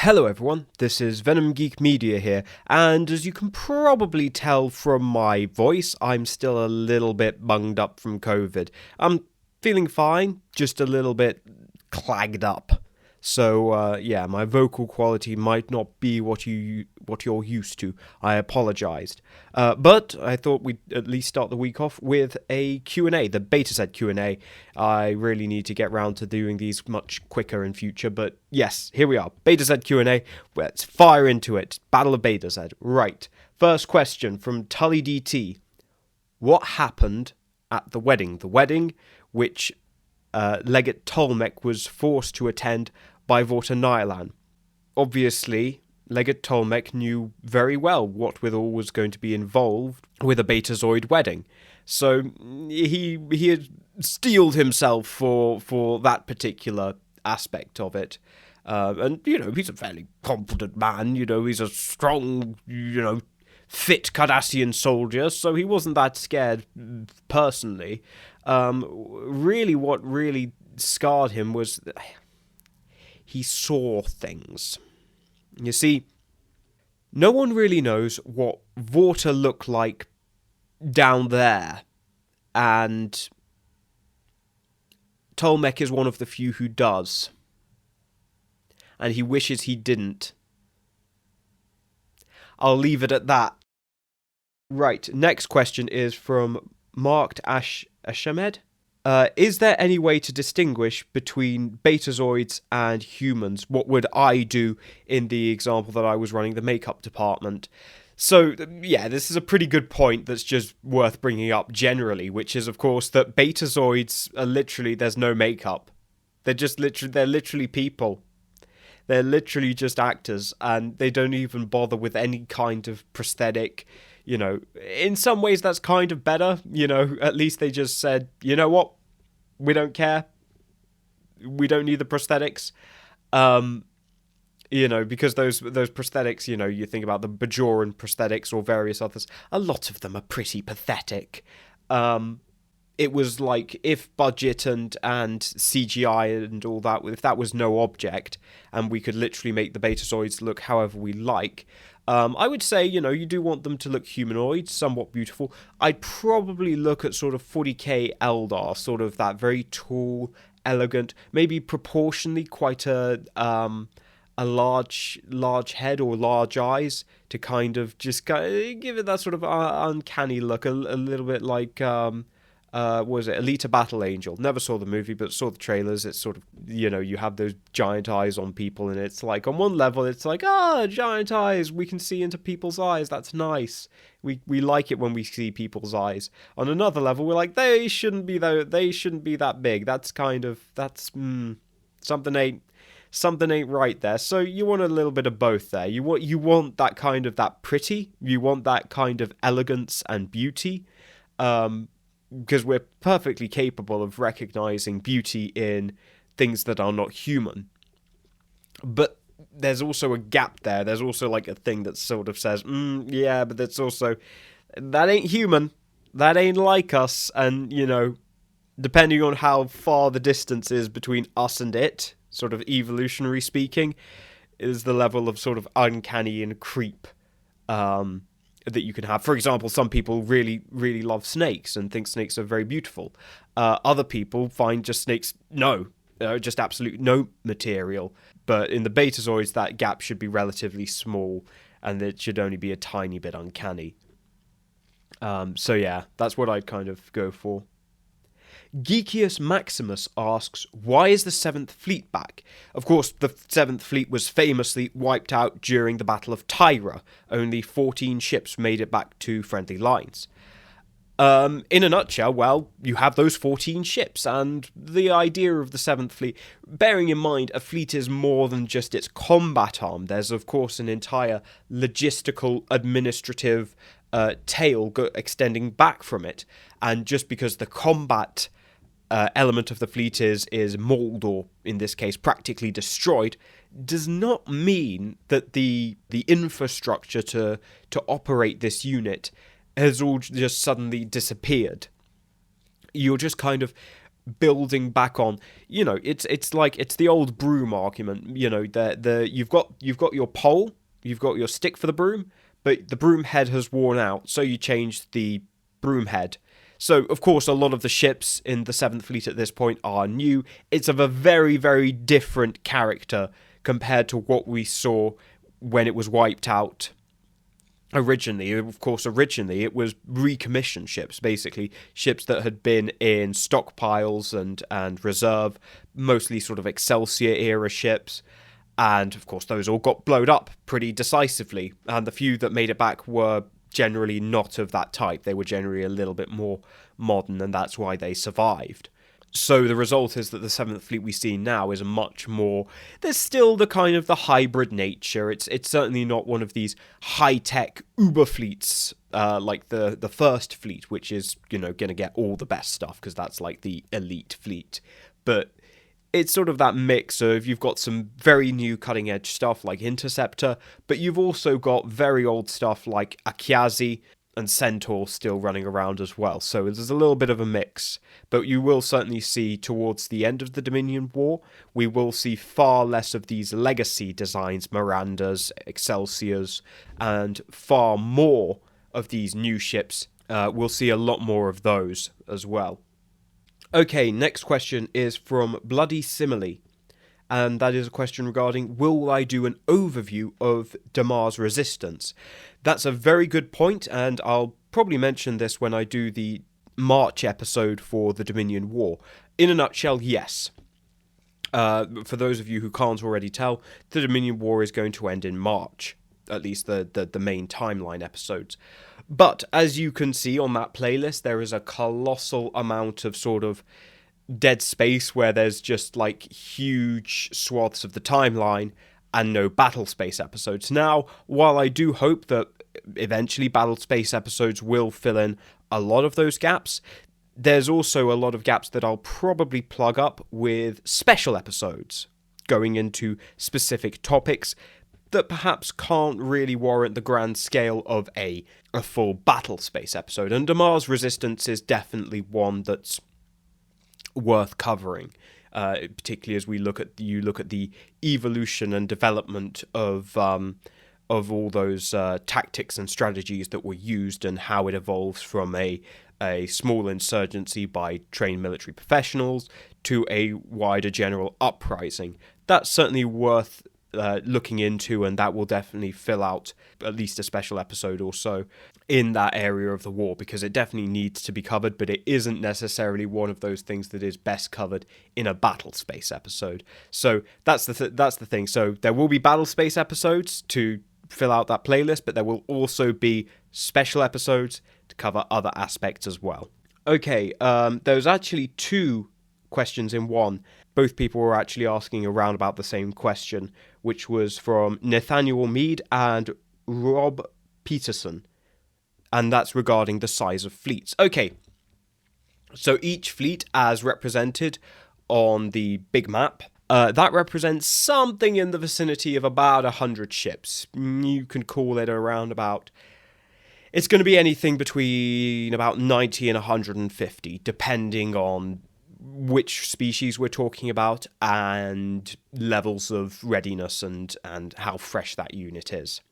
Hello everyone, this is Venom Geek Media here, and as you can probably tell from my voice, I'm still a little bit bunged up from COVID. I'm feeling fine, just a little bit clagged up. So yeah, my vocal quality might not be what you're used to. I apologized. But I thought we'd at least start the week off with a Q&A, the Betazed Q&A. I really need to get round to doing these much quicker in future, but yes, here we are. Betazed Q&A. Let's fire into it. Battle of Betazed. Right. First question from Tully DT. What happened at the wedding? The wedding which Legate Tulmec was forced to attend by Vorta Nylan. Obviously, Legate Tulmec knew very well what withal was going to be involved with a Betazoid wedding. So he had steeled himself for that particular aspect of it. And, he's a fairly confident man, he's a strong, fit Cardassian soldier, so he wasn't that scared personally. Really, what really scarred him was he saw things. You see, no one really knows what Vorta looked like down there, and Tulmec is one of the few who does, and he wishes he didn't. I'll leave it at that. Right, next question is from Marked Ashamed. Is there any way to distinguish between Betazoids and humans? What would I do in the example that I was running the makeup department? So, yeah, this is a pretty good point that's just worth bringing up generally, which is, of course, that Betazoids are literally, there's no makeup. They're literally people. They're literally just actors, and they don't even bother with any kind of prosthetic. In some ways that's kind of better. At least they just said, you know what? We don't care. We don't need the prosthetics. Because those prosthetics, you think about the Bajoran prosthetics or various others, a lot of them are pretty pathetic. It was like if budget and CGI and all that, if that was no object and we could literally make the Betazoids look however we like, I would say, you do want them to look humanoid, somewhat beautiful. I'd probably look at sort of 40k Eldar, sort of that very tall, elegant, maybe proportionally quite a large head or large eyes to kind of just give it that sort of uncanny look, a little bit like what was it, Alita Battle Angel. Never saw the movie, but saw the trailers. It's sort of, you have those giant eyes on people, and it's like, on one level, it's like, giant eyes, we can see into people's eyes, that's nice. We like it when we see people's eyes. On another level, we're like, they shouldn't be that big. That's something ain't right there. So you want a little bit of both there. You want that kind of that pretty, you want that kind of elegance and beauty, because we're perfectly capable of recognizing beauty in things that are not human. But there's also a gap there. There's also like a thing that sort of says, yeah, but that's also, that ain't human. That ain't like us. And, depending on how far the distance is between us and it, sort of evolutionary speaking, is the level of sort of uncanny and creep that you can have. For example, some people really, really love snakes and think snakes are very beautiful. Other people find just snakes, just absolute no material. But in the Betazoids, that gap should be relatively small, and it should only be a tiny bit uncanny. So yeah, that's what I'd kind of go for. Geekius Maximus asks, why is the 7th Fleet back? Of course, the 7th Fleet was famously wiped out during the Battle of Tyra. Only 14 ships made it back to friendly lines. In a nutshell, well, you have those 14 ships, and the idea of the 7th Fleet, bearing in mind a fleet is more than just its combat arm. There's, of course, an entire logistical, administrative tail extending back from it. And just because the combat element of the fleet is mauled, or in this case practically destroyed, does not mean that the infrastructure to operate this unit has all just suddenly disappeared. You're just kind of building back on, it's like it's the old broom argument. You've got your pole, you've got your stick for the broom, but the broom head has worn out, so you changed the broom head. So, of course, a lot of the ships in the 7th Fleet at this point are new. It's of a very, very different character compared to what we saw when it was wiped out originally. Of course, originally it was recommissioned ships, basically ships that had been in stockpiles and reserve, mostly sort of Excelsior era ships, and of course those all got blown up pretty decisively, and the few that made it back were generally not of that type. They were generally a little bit more modern, and that's why they survived. So the result is that the 7th Fleet we see now is a much more... There's still the kind of the hybrid nature. It's certainly not one of these high-tech uber fleets like the 1st Fleet, which is, going to get all the best stuff, because that's like the elite fleet. But it's sort of that mix of, you've got some very new cutting-edge stuff like Interceptor, but you've also got very old stuff like Akiazi and Centaur still running around as well. So there's a little bit of a mix. But you will certainly see towards the end of the Dominion War, we will see far less of these legacy designs, Mirandas, Excelsiors, and far more of these new ships. We'll see a lot more of those as well. Okay, next question is from Bloody Simile. And that is a question regarding, will I do an overview of Damar's resistance? That's a very good point, and I'll probably mention this when I do the March episode for the Dominion War. In a nutshell, yes. For those of you who can't already tell, the Dominion War is going to end in March, at least the main timeline episodes. But as you can see on that playlist, there is a colossal amount of sort of dead space where there's just like huge swaths of the timeline and no battle space episodes. Now, while I do hope that eventually battle space episodes will fill in a lot of those gaps, there's also a lot of gaps that I'll probably plug up with special episodes going into specific topics that perhaps can't really warrant the grand scale of a full battle space episode. And Damar's resistance is definitely one that's worth covering, particularly as you look at the evolution and development of all those tactics and strategies that were used, and how it evolves from a small insurgency by trained military professionals to a wider general uprising. That's certainly worth looking into, and that will definitely fill out at least a special episode or so in that area of the war, because it definitely needs to be covered, but it isn't necessarily one of those things that is best covered in a battle space episode. So that's the thing. So there will be battle space episodes to fill out that playlist, but there will also be special episodes to cover other aspects as well. Okay, there's actually two questions in one. Both people were actually asking around about the same question, which was from Nathaniel Mead and Rob Peterson, and that's regarding the size of fleets. Okay, so each fleet as represented on the big map, that represents something in the vicinity of about 100 ships. You can call it around about... It's going to be anything between about 90 and 150, depending on which species we're talking about and levels of readiness and how fresh that unit is.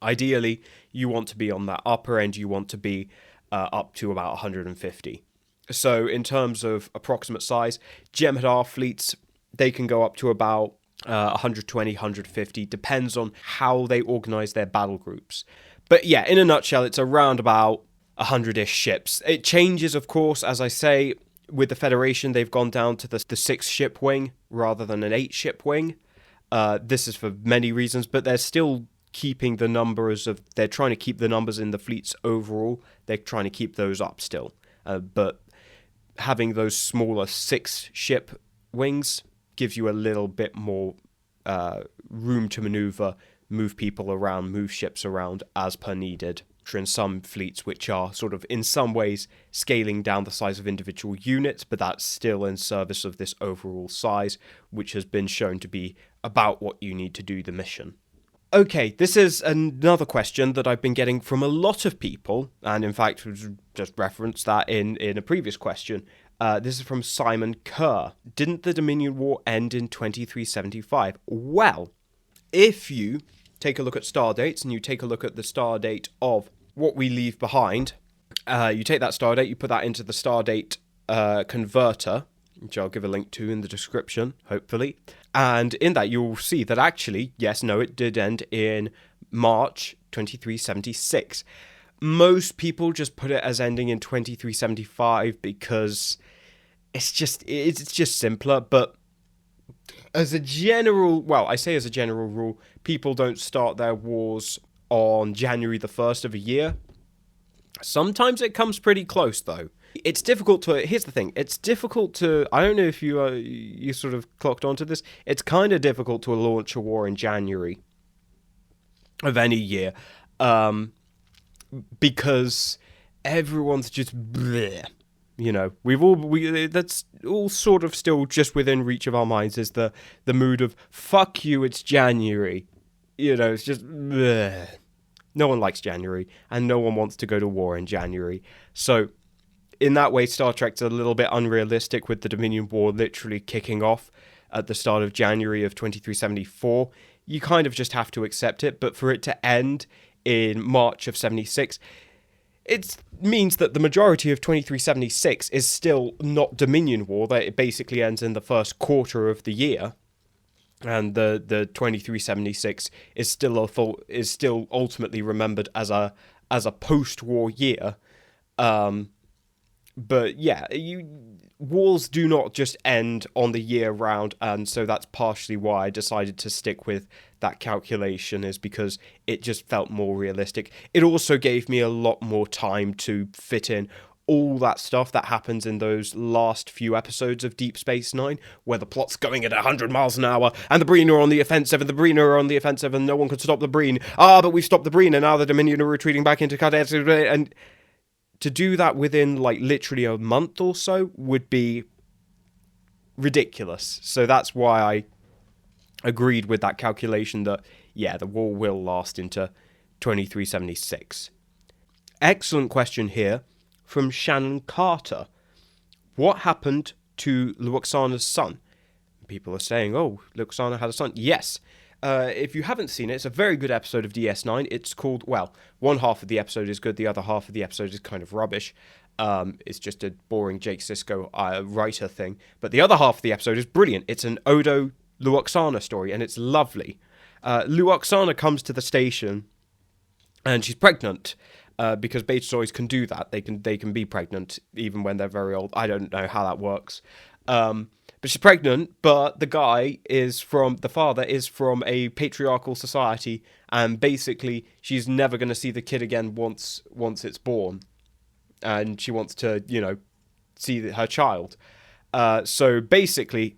Ideally, you want to be on that upper end, you want to be up to about 150. So in terms of approximate size, Jem'hadar fleets, they can go up to about 120, 150, depends on how they organize their battle groups. But yeah, in a nutshell, it's around about 100-ish ships. It changes, of course, as I say. With the Federation, they've gone down to the 6-ship wing rather than an 8-ship wing. This is for many reasons, but they're still keeping the numbers of... They're trying to keep the numbers in the fleets overall. They're trying to keep those up still. But having those smaller 6-ship wings gives you a little bit more room to maneuver, move people around, move ships around as per needed. In some fleets which are sort of in some ways scaling down the size of individual units, but that's still in service of this overall size, which has been shown to be about what you need to do the mission. Okay, this is another question that I've been getting from a lot of people, and in fact just referenced that in a previous question, This is from Simon Kerr. Didn't the Dominion War end in 2375? Well, if you take a look at star dates and you take a look at the star date of What We Leave Behind, you take that star date, you put that into the star date converter, which I'll give a link to in the description, hopefully. And in that, you'll see that actually, yes, no, it did end in March 2376. Most people just put it as ending in 2375 because it's just simpler. But as a general, well, I say as a general rule, people don't start their wars on January the 1st of a year. Sometimes it comes pretty close, though. It's difficult to... Here's the thing. It's difficult to... I don't know if you sort of clocked onto this. It's kind of difficult to launch a war in January of any year. Because everyone's just... bleh. You know, that's all sort of still just within reach of our minds is the mood of, fuck you, it's January. You know, it's just... bleh. No one likes January, and no one wants to go to war in January. So, in that way, Star Trek's a little bit unrealistic with the Dominion War literally kicking off at the start of January of 2374. You kind of just have to accept it, but for it to end in March of 76, it means that the majority of 2376 is still not Dominion War, that it basically ends in the first quarter of the year. And the 2376 is still ultimately remembered as a post-war year. But yeah, wars do not just end on the year round, and so that's partially why I decided to stick with that calculation, is because it just felt more realistic. It also gave me a lot more time to fit in all that stuff that happens in those last few episodes of Deep Space Nine, where the plot's going at 100 miles an hour, and the Breen are on the offensive, and no one can stop the Breen. But we've stopped the Breen, and now the Dominion are retreating back into Cardass, and to do that within, like, literally a month or so would be ridiculous. So that's why I agreed with that calculation that, yeah, the war will last into 2376. Excellent question here from Shannon Carter. What happened to Luxanas Son? People are saying, oh, Luxana had a son. Yes. If you haven't seen it, it's a very good episode of DS9. It's called, well, one half of the episode is good, the other half of the episode is kind of rubbish. It's just a boring Jake Sisko writer thing. But the other half of the episode is brilliant. It's an Odo Luxana story, and it's lovely. Luxana comes to the station, and she's pregnant. Because Betazoids can do that. They can be pregnant even when they're very old. I don't know how that works. But she's pregnant, but the father is from a patriarchal society, and basically she's never going to see the kid again once it's born. And she wants to, see her child. So basically,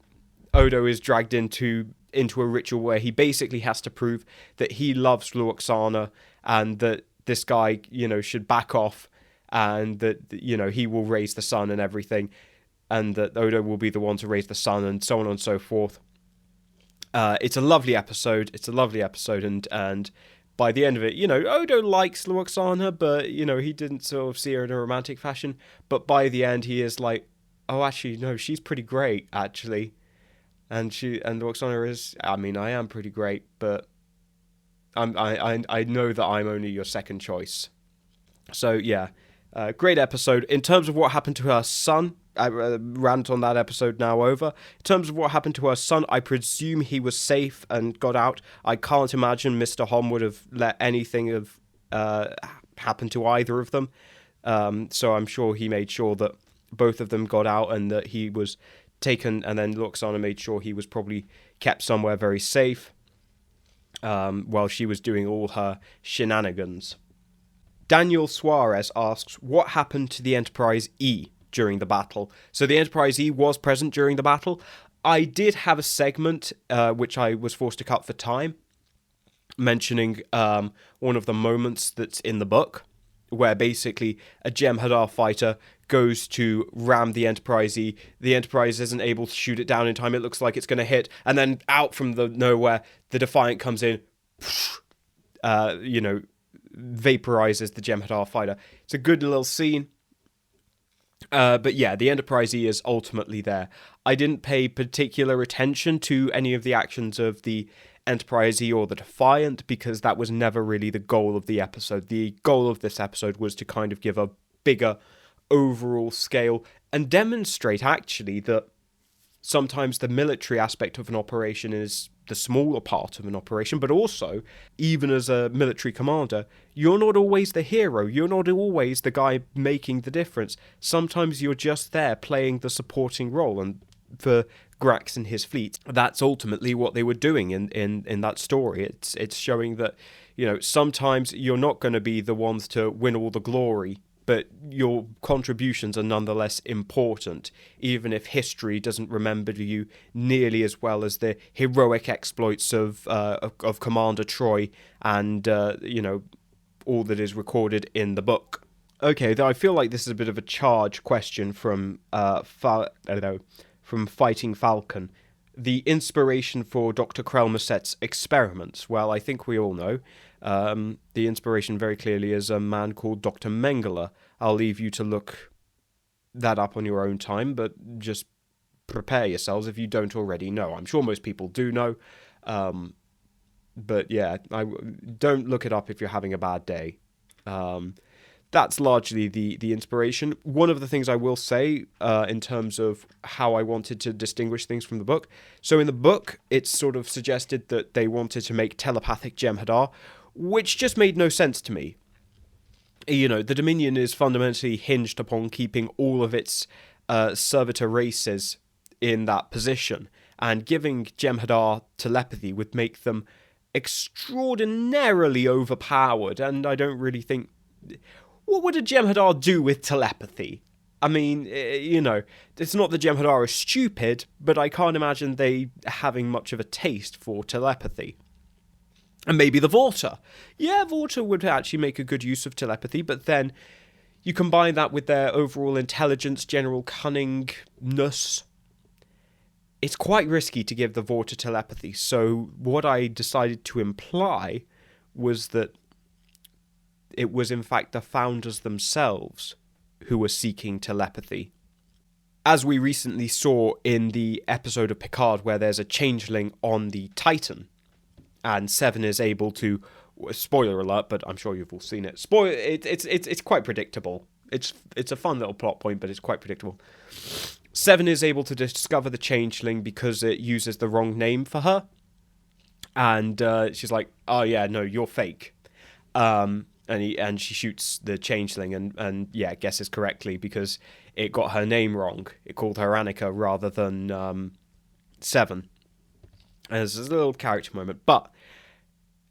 Odo is dragged into a ritual where he basically has to prove that he loves Luxana, and that this guy, should back off, and that, he will raise the son and everything, and that Odo will be the one to raise the son, and so on and so forth. It's a lovely episode. And by the end of it, Odo likes Luxana, but, he didn't sort of see her in a romantic fashion. But by the end, he is like, oh, actually, no, she's pretty great, actually. And Luxana is, I am pretty great, but I know that I'm only your second choice. So, yeah, great episode. In terms of what happened to her son, I rant on that episode now over. In terms of what happened to her son, I presume he was safe and got out. I can't imagine Mr. Hom would have let anything have happen to either of them. So I'm sure he made sure that both of them got out and that he was taken, and then Luxana made sure he was probably kept somewhere very safe while she was doing all her shenanigans. Daniel Suarez asks, what happened to the Enterprise E during the battle? So the Enterprise E was present during the battle. I did have a segment, which I was forced to cut for time, mentioning one of the moments that's in the book, where basically a Jem'hadar fighter goes to ram the Enterprise E. The Enterprise isn't able to shoot it down in time. It looks like it's going to hit, and then out from the nowhere, the Defiant comes in, vaporizes the Jem'hadar fighter. It's a good little scene. But yeah, the Enterprise E is ultimately there. I didn't pay particular attention to any of the actions of the Enterprise E or the Defiant because that was never really the goal of the episode. The goal of this episode was to kind of give a bigger overall scale and demonstrate actually that sometimes the military aspect of an operation is the smaller part of an operation, but also, even as a military commander, you're not always the hero. You're not always the guy making the difference. Sometimes you're just there playing the supporting role, and for Grax and his fleet, that's ultimately what they were doing in that story. It's showing that, sometimes you're not going to be the ones to win all the glory, but your contributions are nonetheless important, even if history doesn't remember you nearly as well as the heroic exploits of Commander Troy and all that is recorded in the book. Okay, I feel like this is a bit of a charge question from from Fighting Falcon. The inspiration for Dr. Krelmaset's experiments. Well, I think we all know. The inspiration very clearly is a man called Dr. Mengele. I'll leave you to look that up on your own time, but just prepare yourselves if you don't already know. I'm sure most people do know. But yeah, don't look it up if you're having a bad day. That's largely the inspiration. One of the things I will say in terms of how I wanted to distinguish things from the book. So in the book, it's sort of suggested that they wanted to make telepathic Jem'hadar, which just made no sense to me. The Dominion is fundamentally hinged upon keeping all of its servitor races in that position, and giving Jem'hadar telepathy would make them extraordinarily overpowered, and I don't really think... What would a Jem'hadar do with telepathy? I mean, it's not that Jem'hadar is stupid, but I can't imagine they having much of a taste for telepathy. And maybe the Vorta. Yeah, Vorta would actually make a good use of telepathy, but then you combine that with their overall intelligence, general cunningness. It's quite risky to give the Vorta telepathy, so what I decided to imply was that it was in fact the founders themselves who were seeking telepathy. As we recently saw in the episode of Picard where there's a changeling on the Titan, and Seven is able to, spoiler alert, but I'm sure you've all seen it. It's quite predictable. It's a fun little plot point, but it's quite predictable. Seven is able to discover the changeling because it uses the wrong name for her, and she's like, "Oh yeah, no, you're fake." And she shoots the changeling and guesses correctly because it got her name wrong. It called her Annika rather than Seven. And there's a little character moment, but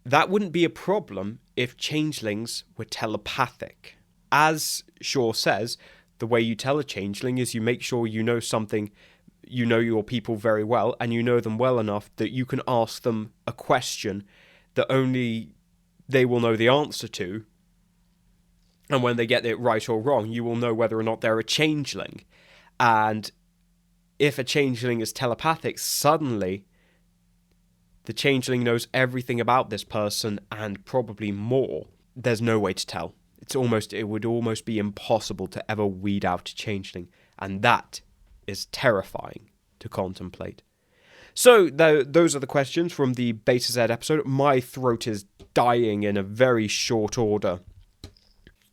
that wouldn't be a problem if changelings were telepathic. As Shaw says, the way you tell a changeling is you make sure you know something, you know your people very well, and you know them well enough that you can ask them a question that only they will know the answer to, and when they get it right or wrong, you will know whether or not they're a changeling. And if a changeling is telepathic, suddenly the changeling knows everything about this person and probably more. There's no way to tell. It would almost be impossible to ever weed out a changeling, and that is terrifying to contemplate. So those are the questions from the Betazed episode. My throat is dying in a very short order.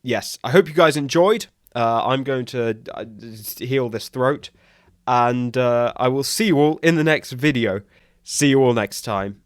Yes, I hope you guys enjoyed. I'm going to heal this throat, and I will see you all in the next video. See you all next time.